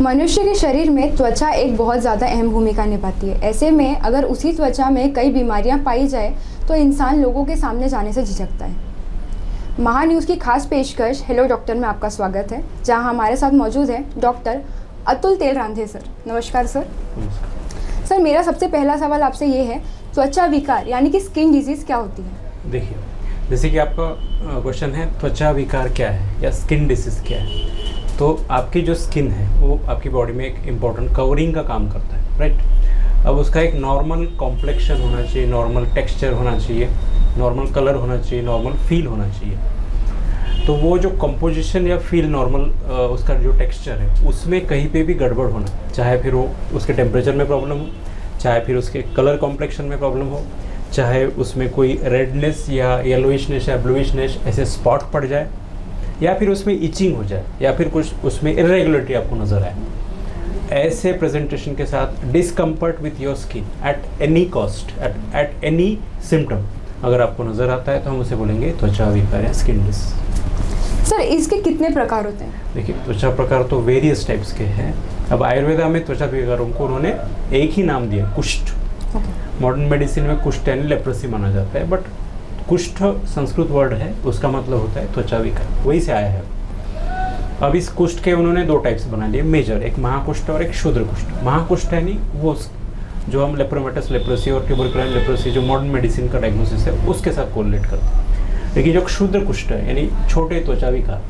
मनुष्य के शरीर में त्वचा एक बहुत ज़्यादा अहम भूमिका निभाती है। ऐसे में अगर उसी त्वचा में कई बीमारियां पाई जाए तो इंसान लोगों के सामने जाने से झिझकता है। महान्यूज़ की खास पेशकश हेलो डॉक्टर में आपका स्वागत है, जहां हमारे साथ मौजूद है डॉक्टर अतुल तेलरांधे सर। नमस्कार सर। सर, मेरा सबसे पहला सवाल आपसे ये है, त्वचा विकार यानी कि स्किन डिजीज़ क्या होती है? देखिए, जैसे कि आपका क्वेश्चन है त्वचा विकार क्या है या स्किन डिसीज़ क्या है, तो आपकी जो स्किन है वो आपकी बॉडी में एक इम्पॉर्टेंट कवरिंग का काम करता है, राइट। अब उसका एक नॉर्मल कॉम्प्लेक्शन होना चाहिए, नॉर्मल टेक्सचर होना चाहिए, नॉर्मल कलर होना चाहिए, नॉर्मल फील होना चाहिए। तो वो जो कंपोजिशन या फील नॉर्मल उसका जो टेक्सचर है उसमें कहीं पे भी गड़बड़ होना, चाहे फिर वो उसके टेम्परेचर में प्रॉब्लम हो, चाहे फिर उसके कलर कॉम्प्लेक्शन में प्रॉब्लम हो, चाहे उसमें कोई रेडनेस या येलोइशनेस या ब्लूइशनेस ऐसे स्पॉट पड़ जाए, या फिर उसमें इचिंग हो जाए, या फिर कुछ उसमें इरेगुलरिटी आपको नज़र आए, ऐसे प्रेजेंटेशन के साथ discomfort with your skin at any cost, at any symptom अगर आपको नज़र आता है तो हम उसे बोलेंगे त्वचा विकार या स्किन डिसीज। सर, इसके कितने प्रकार होते हैं? देखिए, त्वचा प्रकार तो वेरियस टाइप्स के हैं। अब आयुर्वेदा में त्वचा विकारों को उन्होंने एक ही नाम दिया, कुष्ठ। मॉडर्न मेडिसिन में कुष्ठ यानी लेप्रोसी माना जाता है, बट कुष्ठ संस्कृत वर्ड है, उसका मतलब होता है त्वचा विकार, वही से आया है। अब इस कुष्ठ के उन्होंने दो टाइप्स बना लिए मेजर, एक महाकुष्ठ और एक क्षुद्र कुष्ठ। महाकुष्ठ यानी वो जो हम लेप्रोमेटस लेप्रोसी और ट्यूबरकुलर लेप्रोसी जो मॉडर्न मेडिसिन का डायग्नोसिस है उसके साथ कोरिलेट करते हैं। लेकिन जो क्षुद्र कुष्ठ है यानी छोटे त्वचा विकार,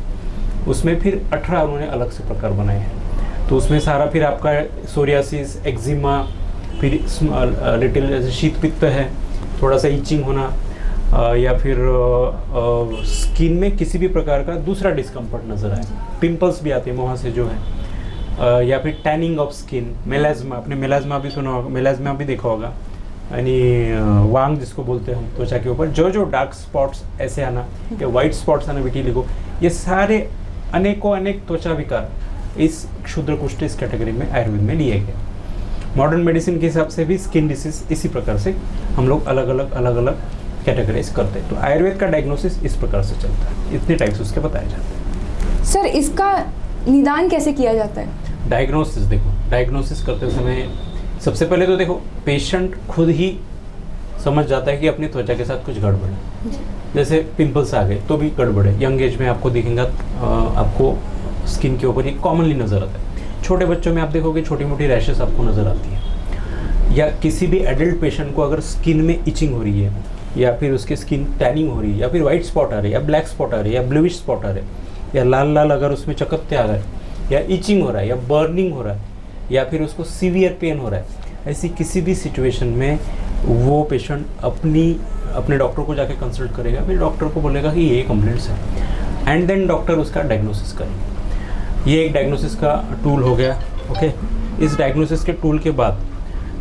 उसमें फिर 18 उन्होंने अलग से प्रकार बनाए हैं। तो उसमें सारा फिर आपका सोरियासिस, एक्जिमा, फिर लिटिल जैसे शीत पित्त है, थोड़ा सा इचिंग होना, या फिर स्किन में किसी भी प्रकार का दूसरा डिस्कम्फर्ट नज़र आए, पिंपल्स भी आते हैं वहाँ से जो है, या फिर टैनिंग ऑफ स्किन, मेलाज्मा, आपने मेलाज्मा भी सुना होगा, मेलाज्मा भी देखा होगा, यानी वांग जिसको बोलते हैं हम त्वचा के ऊपर जो डार्क स्पॉट्स ऐसे आना या वाइट स्पॉट्स आना, विटिलिगो, ये सारे अनेकों अनेक त्वचा विकार इस क्षुद्र कुष्ठ इस कैटेगरी में आयुर्वेद में लिए गए। मॉडर्न मेडिसिन के हिसाब से भी स्किन डिसीज इसी प्रकार से हम लोग अलग अलग कैटेगराइज करते हैं। तो आयुर्वेद का डायग्नोसिस इस प्रकार से चलता है, इतने टाइप्स उसके बताए जाते हैं। सर, इसका निदान कैसे किया जाता है? डायग्नोसिस, देखो, डायग्नोसिस करते समय सबसे पहले तो देखो पेशेंट खुद ही समझ जाता है कि अपनी त्वचा के साथ कुछ गड़बड़ है। जैसे पिंपल्स आ गए तो भी गड़बड़ है, यंग एज में आपको दिखेगा, आपको स्किन के ऊपर ये कॉमनली नज़र आता है। छोटे बच्चों में आप देखोगे छोटी मोटी रैशेस आपको नज़र आती है, या किसी भी एडल्ट पेशेंट को अगर स्किन में इचिंग हो रही है, या फिर उसकी स्किन टैनिंग हो रही है, या फिर वाइट स्पॉट आ रही है, या ब्लैक स्पॉट आ रही है, या ब्लूइश स्पॉट आ रहे हैं, या लाल लाल अगर उसमें चकत्ते आ रहे हैं, या इचिंग हो रहा है, या बर्निंग हो रहा है, या फिर उसको सीवियर पेन हो रहा है, ऐसी किसी भी सिचुएशन में वो पेशेंट अपने डॉक्टर को जाके कंसल्ट करेगा, फिर डॉक्टर को बोलेगा कि ये कंप्लेंट्स है, एंड देन डॉक्टर उसका डायग्नोसिस करेंगे। ये एक डायग्नोसिस का टूल हो गया, ओके। इस डायग्नोसिस के टूल के बाद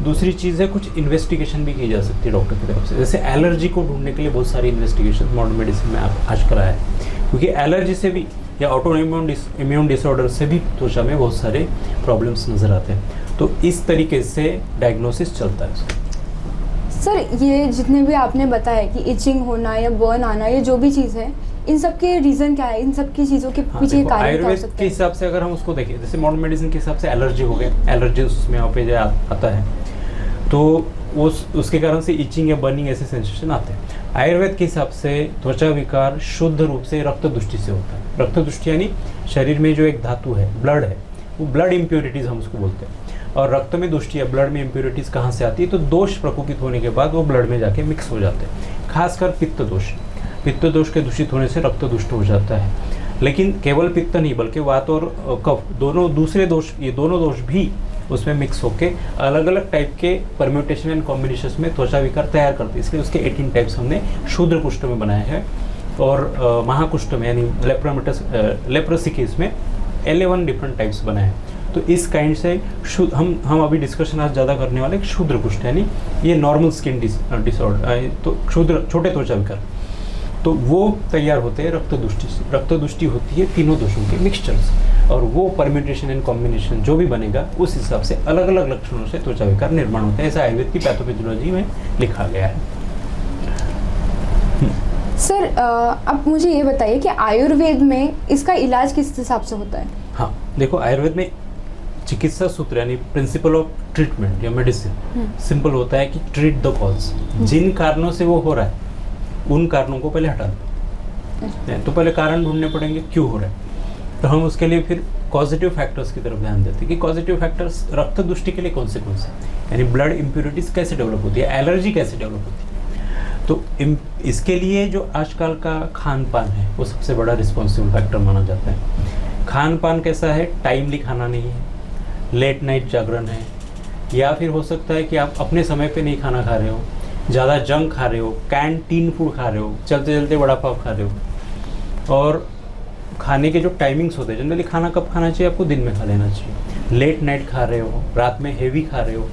दूसरी चीज़ है, कुछ इन्वेस्टिगेशन भी की जा सकती है डॉक्टर की तरफ से। जैसे एलर्जी को ढूंढने के लिए बहुत सारी इन्वेस्टिगेशन मॉडर्न मेडिसिन में आज कराया है, क्योंकि एलर्जी से भी या ऑटो इम्यून डिसऑर्डर से भी त्वचा में बहुत सारे प्रॉब्लम्स नज़र आते हैं। तो इस तरीके से डायग्नोसिस चलता है। सर, ये जितने भी आपने बताया कि इचिंग होना या बर्न आना, ये जो भी चीज़ है, इन सब के रीज़न क्या है? इन सब की चीज़ों के पीछे कारण क्या हो आयुर्वेद सकता के है? हिसाब से अगर हम उसको देखें, जैसे मॉडर्न मेडिसिन के हिसाब से एलर्जी हो गए, एलर्जेंस उसमें यहाँ पे आता है, तो उसके कारण से इचिंग या बर्निंग ऐसे सेंसेशन आते हैं। आयुर्वेद के हिसाब से त्वचा विकार शुद्ध रूप से रक्त दृष्टि से होता है। रक्त दृष्टि यानी शरीर में जो एक धातु है, ब्लड है, वो ब्लड इम्प्योरिटीज़ हम उसको बोलते हैं। और रक्त में दुष्टि या ब्लड में इम्प्योरिटीज़ कहाँ से आती है? तो दोष प्रकोपित होने के बाद वो ब्लड में जाके मिक्स हो जाते हैं, खासकर पित्त दोष के दूषित होने से रक्त दुष्ट हो जाता है। लेकिन केवल पित्त नहीं, बल्कि वात और कफ दोनों दूसरे दोष, ये दोनों दोष भी उसमें मिक्स होके अलग अलग टाइप के परम्यूटेशन एंड कॉम्बिनेशन में त्वचा विकार तैयार करते हैं। इसलिए उसके 18 टाइप्स हमने क्षुद्र कुष्ठ में बनाए हैं, और महाकुष्ठ में यानी लेप्रोसी केस में 11 डिफरेंट टाइप्स बनाए हैं। तो इस काइंड से हम अभी डिस्कशन आज ज़्यादा करने वाले क्षुद्र कुष्ठ यानी ये नॉर्मल स्किन डिसऑर्डर, तो छोटे त्वचा विकार, तो वो तैयार होते हैं रक्त दृष्टि से। रक्त दृष्टि होती है तीनों दोषों के मिक्सचर से, और वो परम्यूटेशन एंड कॉम्बिनेशन जो भी बनेगा उस हिसाब से अलग अलग लक्षणों से त्वचा विकार निर्माण होते हैं। ऐसा आयुर्वेद की पैथोपैथोलॉजी में लिखा गया है। सर, अब मुझे ये बताइए कि आयुर्वेद में इसका इलाज किस हिसाब से होता है? हाँ, देखो, आयुर्वेद में चिकित्सा सूत्र यानी प्रिंसिपल ऑफ ट्रीटमेंट या मेडिसिन सिंपल होता है कि ट्रीट द कॉज। जिन कारणों से वो हो रहा है उन कारणों को पहले हटा दो। तो पहले कारण ढूंढने पड़ेंगे क्यों हो रहा है, तो हम उसके लिए फिर पॉजिटिव फैक्टर्स की तरफ ध्यान देते हैं कि पॉजिटिव फैक्टर्स रक्त दुष्टि के लिए कौन से यानी ब्लड इम्प्योरिटीज कैसे डेवलप होती है, एलर्जी कैसे डेवलप होती है। तो इसके लिए जो आजकल का खान पान है वो सबसे बड़ा रिस्पॉन्सिबल फैक्टर माना जाता है। खान पान कैसा है, टाइमली खाना नहीं है, लेट नाइट जागरण है, या फिर हो सकता है कि आप अपने समय पे नहीं खाना खा रहे हो, ज़्यादा जंक खा रहे हो, कैंटीन फूड खा रहे हो, चलते चलते वड़ा पाव खा रहे हो। और खाने के जो टाइमिंग्स होते हैं, जनरली खाना कब खाना चाहिए, आपको दिन में खा लेना चाहिए। लेट नाइट खा रहे हो, रात में हेवी खा रहे हो,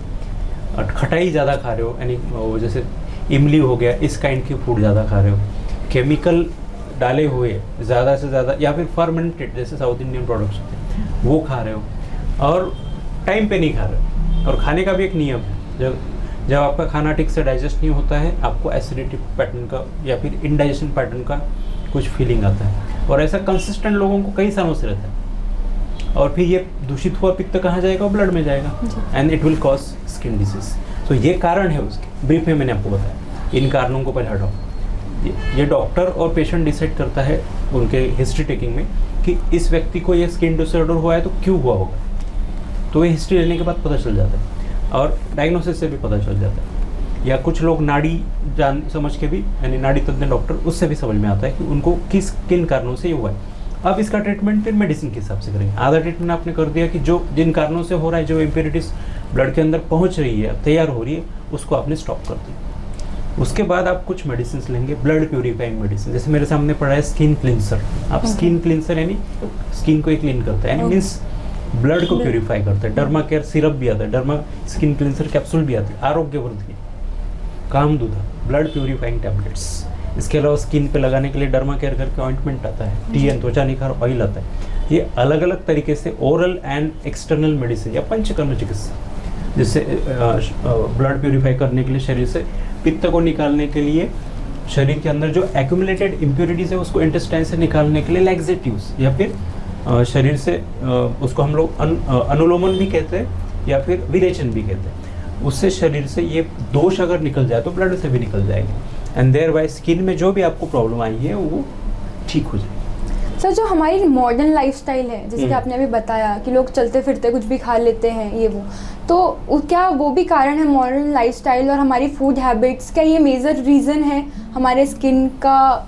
खटाई ज़्यादा खा रहे हो, यानी जैसे इमली हो गया, इस काइंड की फूड ज़्यादा खा रहे हो, केमिकल डाले हुए ज़्यादा से ज़्यादा, या फिर फर्मेंटेड जैसे साउथ इंडियन प्रोडक्ट्स होते हैं वो खा रहे हो, और टाइम पे नहीं खा रहे हो। और खाने का भी एक नियम है, जब आपका खाना ठीक से डाइजेस्ट नहीं होता है, आपको एसिडिटी पैटर्न का या फिर इंडाइजेशन पैटर्न का कुछ फीलिंग आता है, और ऐसा कंसिस्टेंट लोगों को कई सालों से रहता है। और फिर ये दूषित हुआ पित्त कहाँ जाएगा, ब्लड में जाएगा, and it will cause skin disease. तो ये कारण है उसके, ब्रीफ में मैंने आपको बताया। इन कारणों को पहले हटाओ। ये डॉक्टर और पेशेंट डिसाइड करता है उनके हिस्ट्री टेकिंग में कि इस व्यक्ति को ये स्किन डिसऑर्डर हुआ है तो क्यों हुआ होगा। तो ये हिस्ट्री लेने के बाद पता चल जाता है, और डायग्नोसिस से भी पता चल जाता है। या कुछ लोग नाड़ी जान समझ के भी, यानी नाड़ी तज्ञ डॉक्टर, उससे भी समझ में आता है कि उनको किन कारणों से ये हुआ है। अब इसका ट्रीटमेंट फिर मेडिसिन के हिसाब से करेंगे। आधा ट्रीटमेंट आपने कर दिया कि जो जिन कारणों से हो रहा है, जो इम्प्योरिटीज ब्लड के अंदर पहुंच रही है, तैयार हो रही है, उसको आपने स्टॉप कर दिया। उसके बाद आप कुछ मेडिसिन लेंगे, ब्लड प्यूरिफाइंग मेडिसिन। जैसे मेरे सामने पड़ा है स्किन क्लिनसर। आप स्किन क्लिनसर यानी स्किन को ही क्लीन करता है, यानी मीन्स ब्लड को प्यूरिफाई करता है। डर्मा केयर सिरप भी आता है, डर्मा स्किन क्लिनसर कैप्सूल भी आती है, आरोग्यवर्धक कामदूधा ब्लड प्यूरिफाइंग टैबलेट्स। इसके अलावा स्किन पे लगाने के लिए डर्मा केयर करके ऑइंटमेंट आता है, TN त्वचा निखार ऑयल आता है। ये अलग अलग तरीके से ओरल एंड एक्सटर्नल मेडिसिन या पंचकर्म चिकित्सा, जिससे ब्लड प्यूरिफाई करने के लिए, शरीर से पित्त को निकालने के लिए, शरीर के अंदर जो एक्यूमुलेटेड इम्प्योरिटीज है उसको इंटेस्टाइन से निकालने के लिए लैक्सेटिव्स, या फिर शरीर से उसको हम लोग अनुलोमन भी कहते हैं या फिर विरेचन भी कहते हैं। उससे शरीर से ये दोष अगर निकल जाए तो ब्लड से भी निकल जाएगा, एंड देयर बाय स्किन में जो भी आपको प्रॉब्लम आई है वो ठीक हो जाए। सर, जो हमारी मॉडर्न लाइफस्टाइल है, जैसे कि आपने अभी बताया कि लोग चलते फिरते कुछ भी खा लेते हैं ये वो, तो क्या वो भी कारण है मॉडर्न लाइफस्टाइल और हमारी फूड हैबिट्स? क्या ये मेजर रीज़न है हमारे स्किन का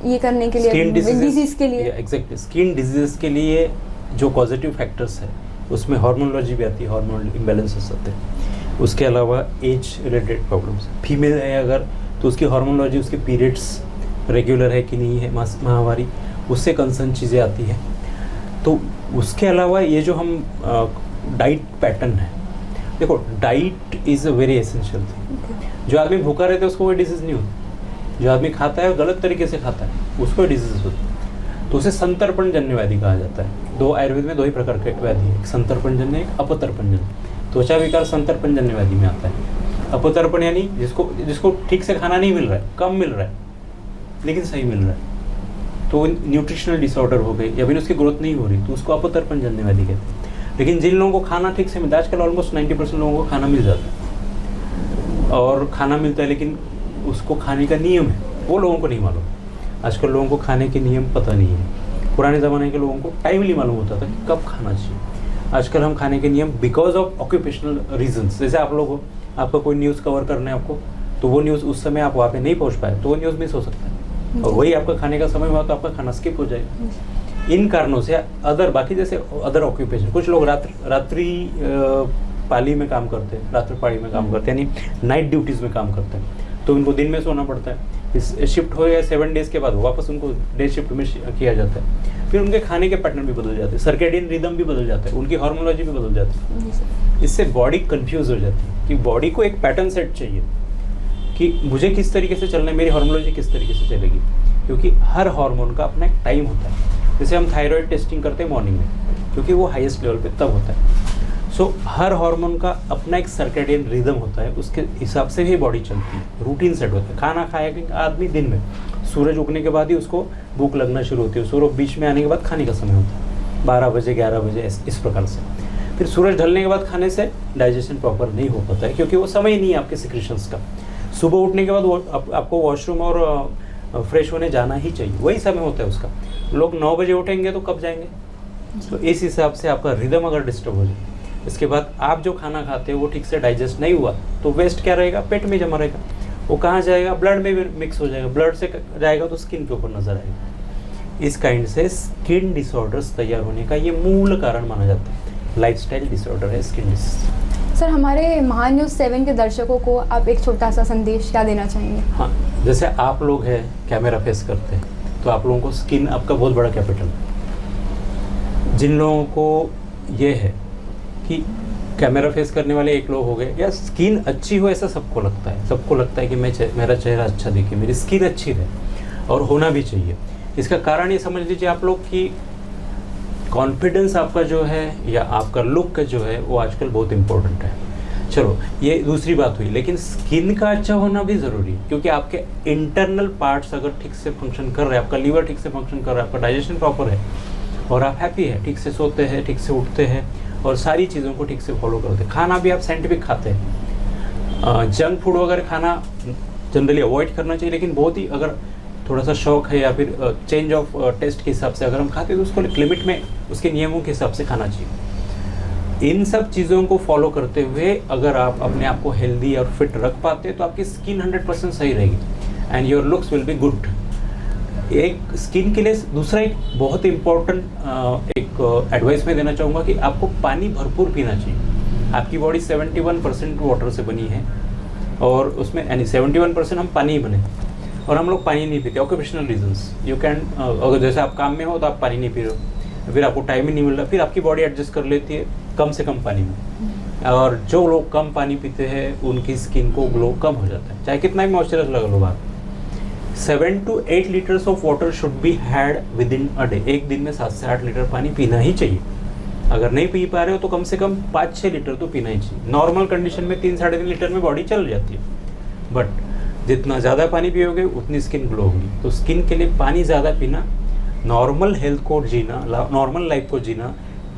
ये करने के लिए, स्किन डिजीज के लिए? एग्जैक्टली, स्किन डिजीज के लिए जो पॉजिटिव फैक्टर्स है उसमें हार्मोनोलॉजी भी आती है, हार्मोनल इम्बैलेंसेस आते हैं। उसके अलावा एज रिलेटेड प्रॉब्लम्स, फीमेल है अगर तो उसकी हार्मोनोलॉजी, उसके पीरियड्स रेगुलर है कि नहीं है, माहवारी, उससे कंसर्न चीज़ें आती हैं। तो उसके अलावा ये जो हम डाइट पैटर्न है, देखो diet is a very essential thing. जो आदमी भूखा रहता है उसको कोई डिजीज़ नहीं होती, जो आदमी खाता है और गलत तरीके से खाता है उसको डिजीज़ होती है। तो उसे संतर्पण जन्य व्याधि कहा जाता है। दो आयुर्वेद में दो ही प्रकार के व्याधि है, एक संतर्पण जन्य, एक अपतर्पण जन्य। त्वचा विकार संतर्पण जन्य व्याधि में आता है। अपतर्पण यानी जिसको ठीक से खाना नहीं मिल रहा है, कम मिल रहा है लेकिन सही मिल रहा है, तो न्यूट्रिशनल डिसऑर्डर हो गई या फिर उसकी ग्रोथ नहीं हो रही, तो उसको अपतर्पण जन्य व्याधि कहते हैं। लेकिन जिन लोगों को खाना ठीक से मिलता है, आजकल ऑलमोस्ट 90% लोगों को खाना मिल जाता है, और खाना मिलता है लेकिन उसको खाने का नियम है वो लोगों को नहीं मालूम। आजकल लोगों को खाने के नियम पता नहीं है। पुराने ज़माने के लोगों को टाइमली मालूम होता था कि कब खाना चाहिए। आजकल हम खाने के नियम बिकॉज ऑफ ऑक्यूपेशनल रीजंस, जैसे आप लोग हो, आपका कोई न्यूज़ कवर करना है आपको, तो वो न्यूज़ उस समय आप वहाँ पे नहीं पहुँच पाए तो वो न्यूज़ मिस हो सकता है, और वही आपका खाने का समय हुआ तो आपका खाना स्किप हो जाएगा। इन कारणों से अदर बाकी जैसे अदर ऑक्यूपेशन, कुछ लोग रात्रि पाली में काम करते हैं, रात्रि पाली में काम करते हैं, यानी नाइट ड्यूटीज़ में काम करते हैं, तो उनको दिन में सोना पड़ता है। इस शिफ्ट हो गया 7 डेज़ के बाद वापस उनको डे शिफ्ट में किया जाता है। फिर उनके खाने के पैटर्न भी बदल जाते हैं, सर्केडियन रिदम भी बदल जाता है, उनकी हार्मोनोलॉजी भी बदल जाती है। इससे बॉडी कंफ्यूज हो जाती है कि बॉडी को एक पैटर्न सेट चाहिए कि मुझे किस तरीके से चलना है, मेरी हार्मोनोलॉजी किस तरीके से चलेगी, क्योंकि हर हार्मोन का अपना एक टाइम होता है। जैसे हम थायराइड टेस्टिंग करते हैं मॉर्निंग में, क्योंकि वो हाईएस्ट लेवल पे तब होता है। सो हर हार्मोन का अपना एक सर्केडियन रिदम होता है, उसके हिसाब से ही बॉडी चलती है, रूटीन सेट होता है। खाना खाएगा आदमी दिन में, सूरज उगने के बाद ही उसको भूख लगना शुरू होती है, सूरज बीच में आने के बाद खाने का समय होता है, 12 बजे 11 बजे इस प्रकार से। फिर सूरज ढलने के बाद खाने से डाइजेशन प्रॉपर नहीं हो पाता है, क्योंकि वो समय ही नहीं है आपके सिक्रेशंस का। सुबह उठने के बाद आपको वॉशरूम और फ्रेश होने जाना ही चाहिए, वही समय होता है उसका। लोग 9 बजे उठेंगे तो कब जाएंगे? तो इस हिसाब से आपका रिदम अगर डिस्टर्ब हो जाए, इसके बाद आप जो खाना खाते हो वो ठीक से डाइजेस्ट नहीं हुआ, तो वेस्ट क्या रहेगा? पेट में जमा रहेगा। वो कहाँ जाएगा? ब्लड में भी मिक्स हो जाएगा, ब्लड से जाएगा तो स्किन के ऊपर नजर आएगा। इस काइंड से स्किन डिसऑर्डर्स तैयार होने का ये मूल कारण माना जाता है। लाइफस्टाइल डिसऑर्डर है स्किन डिसीज। सर, हमारे महान न्यूज़ 7 के दर्शकों को आप एक छोटा सा संदेश क्या देना चाहेंगे? हाँ, जैसे आप लोग हैं कैमरा फेस करते हैं, तो आप लोगों को स्किन आपका बहुत बड़ा कैपिटल। जिन लोगों को ये है कि कैमरा फेस करने वाले एक लोग हो गए, या स्किन अच्छी हो ऐसा सबको लगता है, सबको लगता है कि मेरा चेहरा अच्छा दिखे, मेरी स्किन अच्छी रहे, और होना भी चाहिए। इसका कारण ये समझ लीजिए आप लोग कि कॉन्फिडेंस आपका जो है या आपका लुक जो है वो आजकल बहुत इम्पोर्टेंट है। चलो ये दूसरी बात हुई, लेकिन स्किन का अच्छा होना भी ज़रूरी है, क्योंकि आपके इंटरनल पार्ट्स अगर ठीक से फंक्शन कर रहे हैं, आपका लीवर ठीक से फंक्शन कर रहा है, आपका डाइजेशन प्रॉपर है, और आप हैप्पी है, ठीक से सोते हैं, ठीक से उठते हैं, और सारी चीज़ों को ठीक से फॉलो करते हैं। खाना भी आप साइंटिफिक खाते हैं। जंक फूड वगैरह खाना जनरली अवॉइड करना चाहिए, लेकिन बहुत ही अगर थोड़ा सा शौक है या फिर चेंज ऑफ टेस्ट के हिसाब से अगर हम खाते हैं तो उसको लिमिट में, उसके नियमों के हिसाब से खाना चाहिए। इन सब चीज़ों को फॉलो करते हुए अगर आप अपने आप को हेल्दी और फिट रख पाते हैं तो आपकी स्किन 100% सही रहेगी and your looks will be good. एक स्किन के लिए दूसरा एक बहुत इम्पोर्टेंट एक एडवाइस मैं देना चाहूँगा कि आपको पानी भरपूर पीना चाहिए। आपकी बॉडी 71% वाटर से बनी है, और उसमें यानी 71% हम पानी ही बने, और हम लोग पानी नहीं पीते। ऑक्यूपेशनल रीजंस, यू कैन, अगर जैसे आप काम में हो तो आप पानी नहीं पी रहे हो, फिर आपको टाइम ही नहीं मिल रहा, फिर आपकी बॉडी एडजस्ट कर लेती है कम से कम पानी में। और जो लोग कम पानी पीते हैं उनकी स्किन को ग्लो कम हो जाता है, चाहे कितना भी मॉइस्चराइजर लगा लो आप। 7 to 8 litres of water should be had with in a day. एक दिन में 7 से 8 लीटर पानी पीना ही चाहिए। अगर नहीं पी पा रहे हो तो कम से कम 5-6 लीटर तो पीना ही चाहिए। नॉर्मल कंडीशन में 3-3.5 लीटर में बॉडी चल जाती है, बट जितना ज़्यादा पानी पियोगे उतनी स्किन ग्लो होगी। तो स्किन के लिए पानी ज़्यादा पीना, नॉर्मल हेल्थ को जीना, नॉर्मल लाइफ को जीना,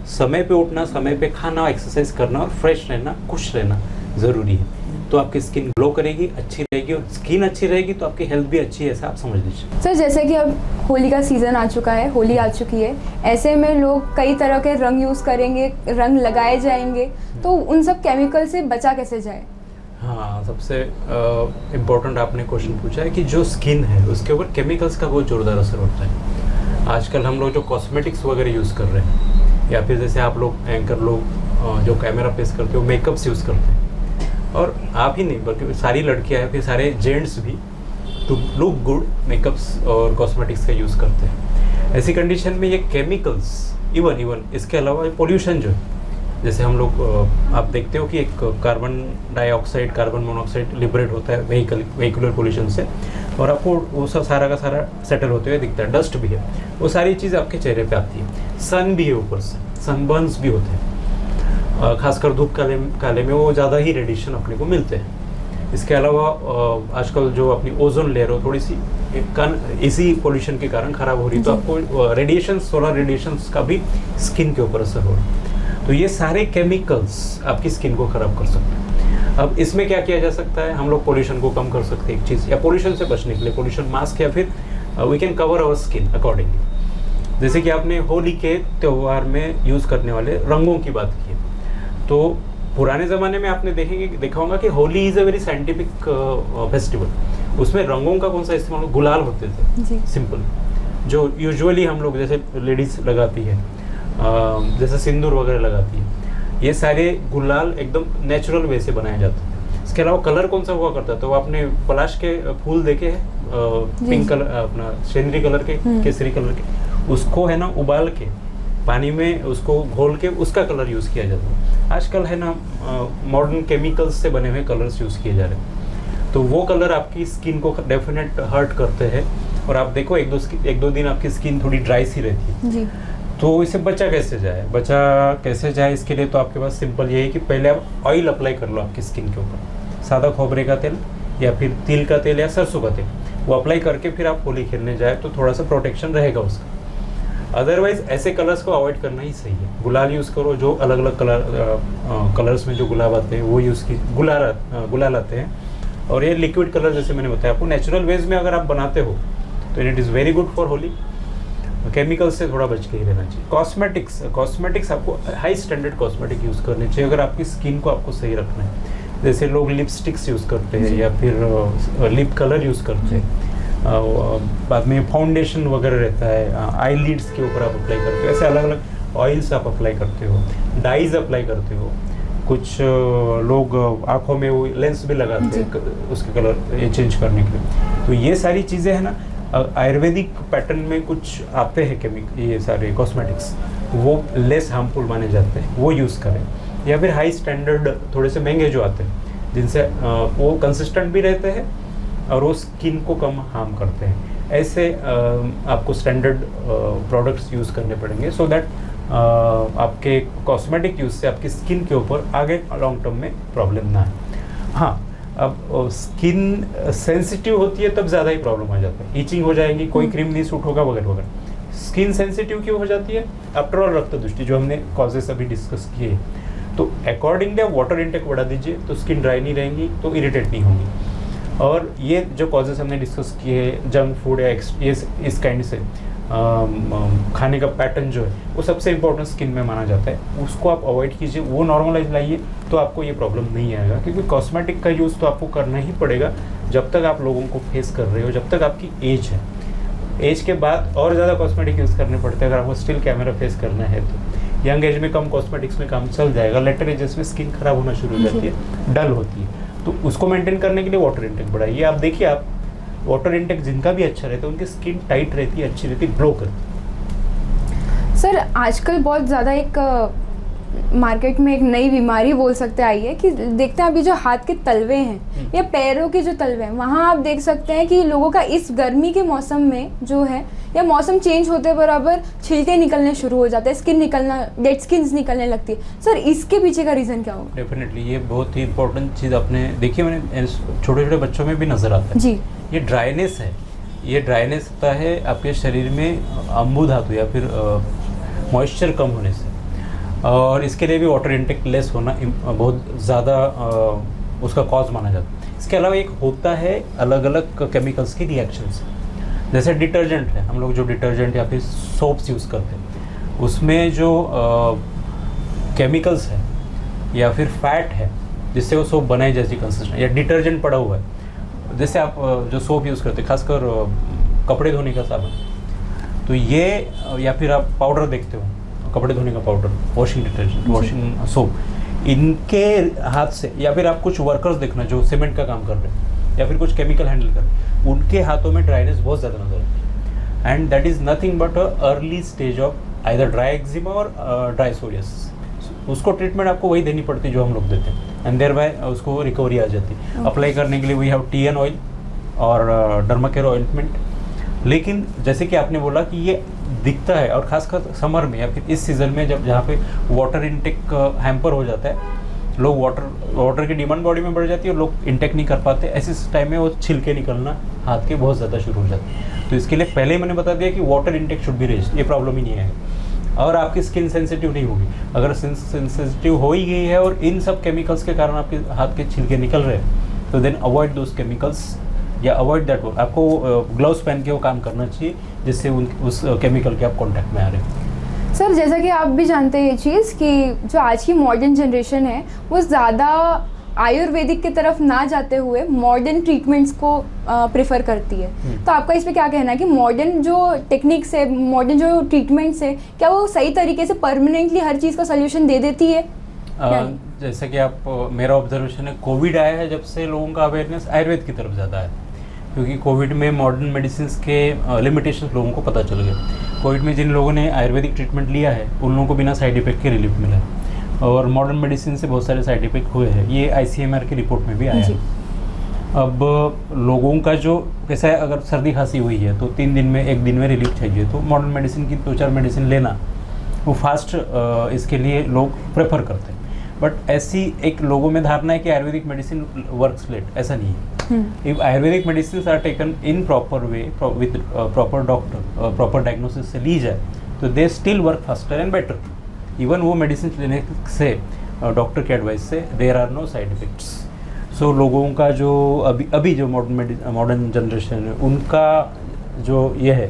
समय पे उठना, समय पे खाना, एक्सरसाइज करना और फ्रेश रहना, खुश रहना ज़रूरी है। तो आपकी स्किन ग्लो करेगी, अच्छी रहेगी, और स्किन अच्छी रहेगी तो आपकी हेल्थ भी अच्छी है, ऐसा आप समझ लीजिए। सर, जैसे कि अब होली का सीज़न आ चुका है, होली आ चुकी है, ऐसे में लोग कई तरह के रंग यूज़ करेंगे, रंग लगाए जाएंगे, तो उन सब केमिकल से बचा कैसे जाए? हाँ, सबसे इम्पोर्टेंट आपने क्वेश्चन पूछा है कि जो स्किन है उसके ऊपर केमिकल्स का बहुत ज़ोरदार असर होता है। आजकल हम लोग जो कॉस्मेटिक्स वगैरह यूज़ कर रहे हैं, या फिर जैसे आप लोग एंकर लोग जो कैमरा फेस करते हो मेकअप्स यूज़ करते हैं, और आप ही नहीं बल्कि सारी लड़कियां हैं, फिर सारे जेंट्स भी टू लुक गुड मेकअप्स और कॉस्मेटिक्स का यूज़ करते हैं। ऐसी कंडीशन में ये केमिकल्स, इवन इसके अलावा पोल्यूशन जो है, जैसे हम लोग आप देखते हो कि एक carbon dioxide, carbon monoxide liberate होता है व्हीकुलर पोल्यूशन से, और आपको वो सब सारा का सारा सेटल होते हुए दिखता है। डस्ट भी है, वो सारी चीज़ आपके चेहरे पे आती है। सन भी है, ऊपर से सनबर्न्स भी होते हैं, खासकर धूप काले में वो ज़्यादा ही रेडिएशन अपने को मिलते हैं। इसके अलावा आजकल जो अपनी ओजोन लेयर हो थोड़ी सी इसी पोल्यूशन के कारण ख़राब हो रही, तो आपको रेडिएशन, सोलर रेडिएशंस का भी स्किन के ऊपर असर हो रहा है। तो ये सारे केमिकल्स आपकी स्किन को ख़राब कर सकते हैं। अब इसमें क्या किया जा सकता है? हम लोग पोल्यूशन को कम कर सकते हैं एक चीज़, या पोल्यूशन से बचने के लिए पोल्यूशन मास्क, या फिर we can cover our skin accordingly. जैसे कि आपने होली के त्यौहार में यूज़ करने वाले रंगों की बात की, तो पुराने ज़माने में आपने देखा होगा कि Holi is a very scientific festival. उसमें रंगों का कौन सा इस्तेमाल? गुलाल होते थे, सिंपल, जो यूजुअली हम लोग जैसे लेडीज़ लगाती है, जैसे सिंदूर वगैरह लगाती है, ये सारे गुलाल एकदम नेचुरल वे से बनाए जाते हैं। इसके अलावा कलर कौन सा हुआ करता है? तो आपने पलाश के फूल देखे हैं, पिंक कलर, अपना सेंद्री कलर के, केसरी कलर के, उसको है ना उबाल के पानी में उसको घोल के उसका कलर यूज़ किया जाता है। आजकल है ना मॉडर्न केमिकल्स से बने हुए कलर्स यूज़ किए जा रहे हैं, तो वो कलर आपकी स्किन को डेफिनेट हर्ट करते हैं, और आप देखो एक दो दिन आपकी स्किन थोड़ी ड्राई सी रहती है जी। तो इसे बचा कैसे जाए इसके लिए तो आपके पास सिंपल ये है कि पहले आप ऑयल अप्लाई कर लो आपकी स्किन के ऊपर, सादा खोबरे का तेल या फिर तिल का तेल या सरसों का तेल, वो अप्लाई करके फिर आप होली खेलने जाए तो थोड़ा सा प्रोटेक्शन रहेगा उसका। अदरवाइज ऐसे कलर्स को अवॉइड करना ही सही है। गुलाल यूज़ करो, जो अलग अलग कलर्स में जो गुलाब आते हैं वो यूज़ की गुलाल आते हैं। और ये लिक्विड कलर जैसे मैंने बताया आपको, नेचुरल वेज में अगर आप बनाते हो तो it is very good for Holi. Chemical से थोड़ा बच के ही रहना चाहिए। कॉस्मेटिक्स आपको हाई स्टैंडर्ड कॉस्मेटिक यूज़ करने चाहिए अगर आपकी स्किन को आपको सही रखना है। जैसे लोग लिपस्टिक्स यूज़ करते हैं या फिर लिप कलर यूज़ करते हैं, बाद में फाउंडेशन वगैरह रहता है, आई लिड्स के ऊपर आप अप्लाई करते हो, ऐसे अलग अलग ऑयल्स आप अप्लाई करते हो, डाइज अप्लाई करते हो। कुछ लोग आँखों में वो लेंस भी लगाते हैं उसके कलर ये चेंज करने के लिए। तो ये सारी चीज़ें हैं ना, आयुर्वेदिक पैटर्न में कुछ आते हैं ये सारे कॉस्मेटिक्स, वो लेस हार्मफुल माने जाते हैं, वो यूज़ करें। या फिर हाई स्टैंडर्ड थोड़े से महंगे जो आते हैं जिनसे वो कंसिस्टेंट भी रहते हैं और वो स्किन को कम हार्म करते हैं, ऐसे आपको स्टैंडर्ड प्रोडक्ट्स यूज़ करने पड़ेंगे सो दैट आपके कॉस्मेटिक यूज़ से आपकी स्किन के ऊपर आगे लॉन्ग टर्म में प्रॉब्लम ना है। हाँ, अब स्किन सेंसिटिव होती है तब ज़्यादा ही प्रॉब्लम आ जाता है, ईचिंग हो जाएगी, कोई क्रीम नहीं सूट होगा वगैरह वगैरह। स्किन सेंसिटिव क्यों हो जाती है? आफ्टर ऑल रक्त दृष्टि जो हमने कॉजेस अभी डिस्कस किए, तो अकॉर्डिंगली आप वाटर इंटेक बढ़ा दीजिए तो स्किन ड्राई नहीं रहेंगी, तो इरिटेट नहीं होंगी। और ये जो कॉजेस हमने डिस्कस किए हैं, जंक फूड या इस काइंड से खाने का पैटर्न जो है वो सबसे इम्पोर्टेंट स्किन में माना जाता है, उसको आप अवॉइड कीजिए, वो नॉर्मलाइज लाइए, तो आपको ये प्रॉब्लम नहीं आएगा। क्योंकि कॉस्मेटिक का यूज़ तो आपको करना ही पड़ेगा जब तक आप लोगों को फेस कर रहे हो, जब तक आपकी एज है। एज के बाद और ज़्यादा कॉस्मेटिक यूज़ करने पड़ते हैं अगर आपको स्टिल कैमरा फेस करना है तो। यंग एज में कम कॉस्मेटिक्स में काम चल जाएगा, लेटर एजेस में स्किन खराब होना शुरू हो जाती है, डल होती है, तो उसको मेंटेन करने के लिए वाटर इंटेक बढ़ाइए। आप देखिए, आप वाटर इंटेक जिनका भी अच्छा रहता है उनकी स्किन टाइट रहती है, अच्छी रहती है, ग्लो करती। सर आजकल बहुत ज़्यादा एक मार्केट में एक नई बीमारी बोल सकते आई है कि देखते हैं अभी जो हाथ के तलवे हैं या पैरों के जो तलवे हैं, वहाँ आप देख सकते हैं कि लोगों का इस गर्मी के मौसम में जो है या मौसम चेंज होते बराबर छिलके निकलने शुरू हो जाते हैं, स्किन निकलना, डेड स्किन निकलने लगती है। सर इसके पीछे का रीज़न क्या होगा? डेफिनेटली ये बहुत ही इंपॉर्टेंट चीज़ आपने देखी, मैंने छोटे छोटे बच्चों में भी नज़र आता है जी। ये ड्राइनेस है। ये ड्राइनेस होता है आपके शरीर में अम्बु धातु या फिर मॉइस्चर कम होने से, और इसके लिए भी वाटर इंटेक लेस होना बहुत ज़्यादा उसका कॉज माना जाता है। इसके अलावा एक होता है अलग अलग केमिकल्स की रिएक्शंस, जैसे डिटर्जेंट है, हम लोग जो डिटर्जेंट या फिर सोप्स यूज़ करते हैं उसमें जो केमिकल्स है या फिर फैट है जिससे वो सोप बनाई जैसी कंसिस्टेंट, या डिटर्जेंट पड़ा हुआ है, जैसे आप जो सोप यूज़ करते हैं खासकर कपड़े धोने का साबुन, तो ये या फिर आप पाउडर देखते हो, कपड़े धोने का powder, washing detergent, washing soap, इनके हाथ से, या फिर आप कुछ वर्कर्स देखना जो सीमेंट का काम कर रहे हैं या फिर कुछ केमिकल हैंडल कर रहे हैं, उनके हाथों में ड्राइनेस बहुत ज़्यादा नजर आती है। And that is nothing but a early stage of either dry eczema और ड्राई सोरियासिस। उसको ट्रीटमेंट आपको वही देनी पड़ती है जो हम लोग देते हैं, एंड देयर बाय उसको रिकवरी आ जाती है। अप्लाई करने के लिए वी हैव TN ऑयल और डर्माकेयर ऑइंटमेंट। लेकिन जैसे कि आपने बोला कि ये दिखता है, और खासकर समर में या फिर इस सीज़न में जब जहाँ पे वाटर इंटेक हैम्पर हो जाता है, लोग वाटर की डिमांड बॉडी में बढ़ जाती है और लोग इंटेक नहीं कर पाते, ऐसे टाइम में वो छिलके निकलना हाथ के बहुत ज़्यादा शुरू हो जाते हैं। तो इसके लिए पहले ही मैंने बता दिया कि water intake should be raised, ये प्रॉब्लम ही नहीं है, और आपकी स्किन सेंसिटिव नहीं होगी। अगर सेंसिटिव हो ही गई है और इन सब केमिकल्स के कारण आपके हाथ के छिलके निकल रहे हैं, तो देन अवॉइड दोज केमिकल्स या अवॉइड दैट वर्क। आपको ग्लव्स पहन के वो काम करना चाहिए जिससे उस केमिकल के आप कॉन्टैक्ट में आ रहे हैं। सर जैसा कि आप भी जानते हैं ये चीज़ कि जो आज की मॉडर्न जनरेशन है वो ज़्यादा आयुर्वेदिक की तरफ ना जाते हुए मॉडर्न ट्रीटमेंट्स को प्रेफर करती है, तो आपका इस पे क्या कहना है कि मॉडर्न जो टेक्निक्स है, मॉडर्न जो ट्रीटमेंट्स है, क्या वो सही तरीके से परमानेंटली हर चीज़ का सोल्यूशन दे देती है? जैसे कि आप मेरा ऑब्जर्वेशन है, कोविड आया है जब से लोगों का अवेयरनेस आयुर्वेद की तरफ ज़्यादा है, क्योंकि कोविड में मॉडर्न मेडिसिन के लिमिटेशंस लोगों को पता चल गया। कोविड में जिन लोगों ने आयुर्वेदिक ट्रीटमेंट लिया है उन लोगों को बिना साइड इफेक्ट के रिलीफ मिला है, और मॉडर्न मेडिसिन से बहुत सारे साइड इफेक्ट हुए हैं, ये ICMR की रिपोर्ट में भी आया है। अब लोगों का जो कैसा है, अगर सर्दी खांसी हुई है तो 3 दिन में 1 दिन में रिलीफ चाहिए, तो मॉडर्न मेडिसिन की 2-4 मेडिसिन लेना वो फास्ट इसके लिए लोग प्रेफर करते हैं। बट ऐसी एक लोगों में धारणा है कि आयुर्वेदिक मेडिसिन वर्क्स लेट, ऐसा नहीं है। If Ayurvedic medicine are taken in proper way with proper doctor, proper diagnosis से ली जाए तो they still work faster and better. Even वो मेडिसिन लेने से डॉक्टर के एडवाइस से there are no side effects. So लोगों का जो अभी जो मॉडर्न जनरेशन है उनका जो ये है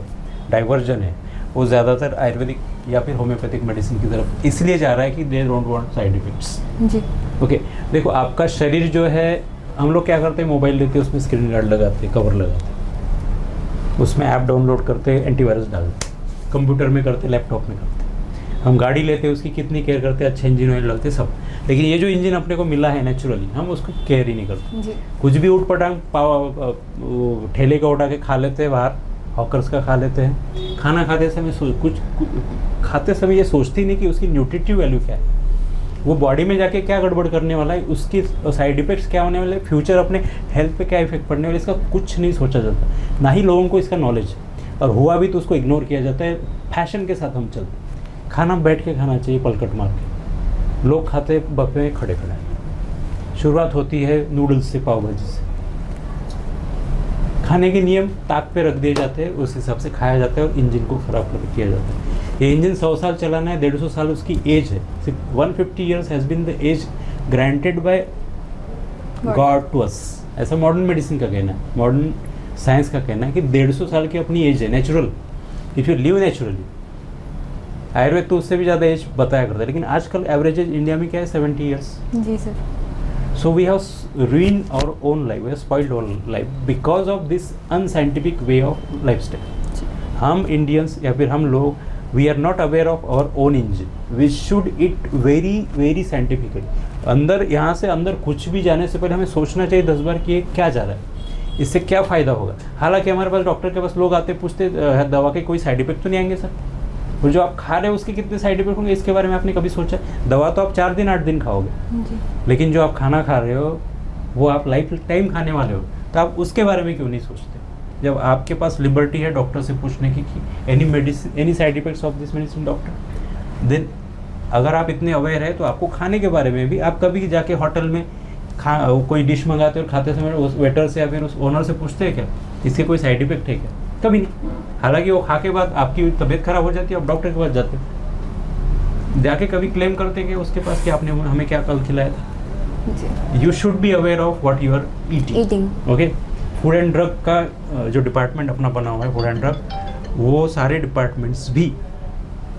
डाइवर्जन है वो ज़्यादातर आयुर्वेदिक या फिर होम्योपैथिक मेडिसिन की तरफ इसलिए जा रहा है कि they don't want side effects. जी ओके देखो आपका शरीर जो है, हम लोग क्या करते हैं, मोबाइल लेते हैं उसमें स्क्रीन गार्ड लगाते हैं, कवर लगाते हैं, उसमें ऐप डाउनलोड करते हैं, एंटीवायरस डालते हैं, कंप्यूटर में करते हैं, लैपटॉप में करते हैं। हम गाड़ी लेते हैं उसकी कितनी केयर करते हैं, अच्छे इंजन ऑयल डालते हैं सब, लेकिन ये जो इंजन अपने को मिला है नेचुरली हम उसको केयर ही नहीं करते। जी कुछ भी उठ पटांग ठेले का उठा के खा लेते हैं, बाहर हॉकर्स का खा लेते हैं। खाना खाते समय कुछ खाते समय ये सोचते ही नहीं कि उसकी न्यूट्रिटिव वैल्यू क्या है, वो बॉडी में जाके क्या गड़बड़ करने वाला है, उसकी साइड इफेक्ट्स क्या होने वाले, फ्यूचर अपने हेल्थ पे क्या इफेक्ट पड़ने वाले, इसका कुछ नहीं सोचा जाता, ना ही लोगों को इसका नॉलेज है। और हुआ भी तो उसको इग्नोर किया जाता है। फैशन के साथ हम चलते हैं, खाना बैठ के खाना चाहिए पलकट मार के, लोग खाते बफे में खड़े खड़े। शुरुआत होती है नूडल्स से, पाव भाजी से। खाने के नियम ताक पे रख दिए जाते हैं, उस हिसाब से खाया जाता है और इंजन को खराब किया जाता है। ये इंजन 100 साल चलाना है, 150 साल उसकी एज है। 150 years has been the age granted by God to us, ऐसा मॉडर्न मेडिसिन का कहना है, मॉडर्न साइंस का कहना है कि 150 साल की अपनी एज है natural, if you live naturally. Ayurveda तो उससे भी ज़्यादा एज बताया करता है, लेकिन आजकल एवरेज एज इंडिया में क्या है, 70 years। जी sir. So we have ruined our own life, we have spoiled our life because of this unscientific way of lifestyle। हम इंडियंस या फिर हम लोग we are not aware of our own engine, we should it very very scientifically। अंदर यहाँ से अंदर कुछ भी जाने से पहले हमें सोचना चाहिए 10 बार कि ये क्या जा रहा है, इससे क्या फ़ायदा होगा। हालांकि हमारे पास डॉक्टर के पास लोग आते पूछते दवा के कोई साइड इफेक्ट तो नहीं आएंगे सर, और जो आप खा रहे हो उसके कितने साइड इफेक्ट होंगे इसके बारे में आपने कभी सोचा? दवा तो आप 4 दिन 8 दिन खाओगे, लेकिन जो आप खाना खा रहे हो वो आप लाइफ टाइम खाने वाले हो, तो आप उसके बारे में क्यों नहीं सोचते? जब आपके पास लिबर्टी है डॉक्टर से पूछने की कि any medicine, any side effects of this medicine doctor, then अगर आप इतने अवेयर है तो आपको खाने के बारे में भी, आप कभी जाके होटल में कोई डिश मंगाते हो और खाते समय उस वेटर से या फिर उस ओनर से पूछते हैं क्या इसके कोई साइड इफेक्ट है क्या? कभी नहीं। हालांकि वो खा के बाद आपकी तबीयत खराब हो जाती है, आप डॉक्टर के पास जाते हो, जाके कभी क्लेम करते हैं कि उसके पास कि आपने हमें क्या कल खिलाया था। You should be aware of what you are eating. Okay, food and drug का जो डिपार्टमेंट अपना बना हुआ है, फूड एंड ड्रग, वो सारे डिपार्टमेंट्स भी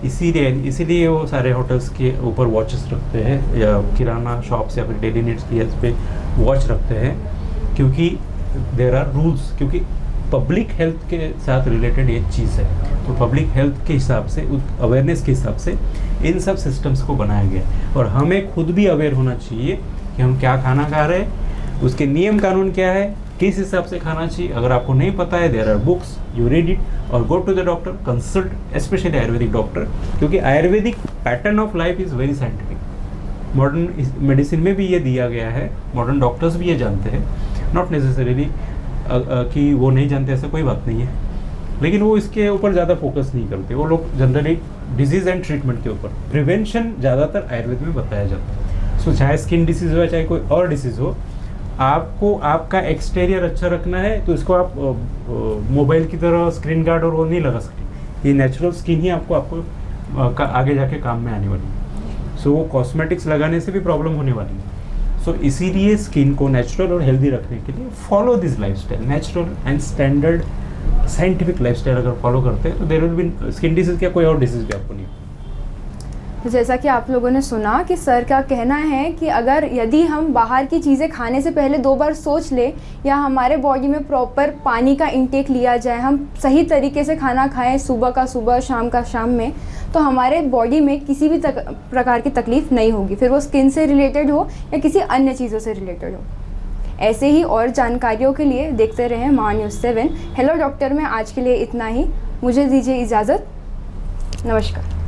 इसीलिए वो सारे होटल्स के ऊपर वॉचेस रखते हैं, या किराना शॉप्स या फिर डेली नीड्स की पे वॉच रखते हैं, क्योंकि देयर आर रूल्स, क्योंकि पब्लिक हेल्थ के साथ रिलेटेड ये चीज़ है। तो पब्लिक हेल्थ के हिसाब से, अवेयरनेस के हिसाब से इन सब सिस्टम्स को बनाया गया है, और हमें खुद भी अवेयर होना चाहिए कि हम क्या खाना खा रहे हैं, उसके नियम कानून क्या है, किस हिसाब से खाना चाहिए। अगर आपको नहीं पता है, there are books, you read it और go to the doctor, consult specially Ayurvedic doctor, क्योंकि Ayurvedic pattern of life is very scientific. Modern medicine में भी ये दिया गया है, मॉडर्न डॉक्टर्स भी ये जानते हैं, नॉट नेसेसरीली कि वो नहीं जानते, ऐसा कोई बात नहीं है, लेकिन वो इसके ऊपर ज़्यादा फोकस नहीं करते। वो लोग जनरली डिजीज़ एंड ट्रीटमेंट के ऊपर, प्रिवेंशन ज़्यादातर आयुर्वेद में बताया जाता है। सो चाहे स्किन डिसीज़ हो चाहे कोई और डिसीज़ हो, आपको आपका एक्सटीरियर अच्छा रखना है, तो इसको आप मोबाइल की तरह स्क्रीन गार्ड और वो नहीं लगा सकते। ये नेचुरल स्किन ही आपको आगे जाके काम में आने वाली है। सो वो कॉस्मेटिक्स लगाने से भी प्रॉब्लम होने वाली है। सो इसीलिए स्किन को नेचुरल और हेल्दी रखने के लिए follow this lifestyle, natural and standard scientific lifestyle अगर फॉलो करते हैं तो there will be skin disease क्या कोई और डिसीज भी आपको नहीं। तो जैसा कि आप लोगों ने सुना कि सर का कहना है कि अगर यदि हम बाहर की चीज़ें खाने से पहले 2 बार सोच ले, या हमारे बॉडी में प्रॉपर पानी का इंटेक लिया जाए, हम सही तरीके से खाना खाएं, सुबह का सुबह, शाम का शाम में, तो हमारे बॉडी में किसी भी प्रकार की तकलीफ़ नहीं होगी, फिर वो स्किन से रिलेटेड हो या किसी अन्य चीज़ों से रिलेटेड हो। ऐसे ही और जानकारियों के लिए देखते रहें महान्यूज़ 7। हेलो डॉक्टर में आज के लिए इतना ही, मुझे दीजिए इजाज़त, नमस्कार।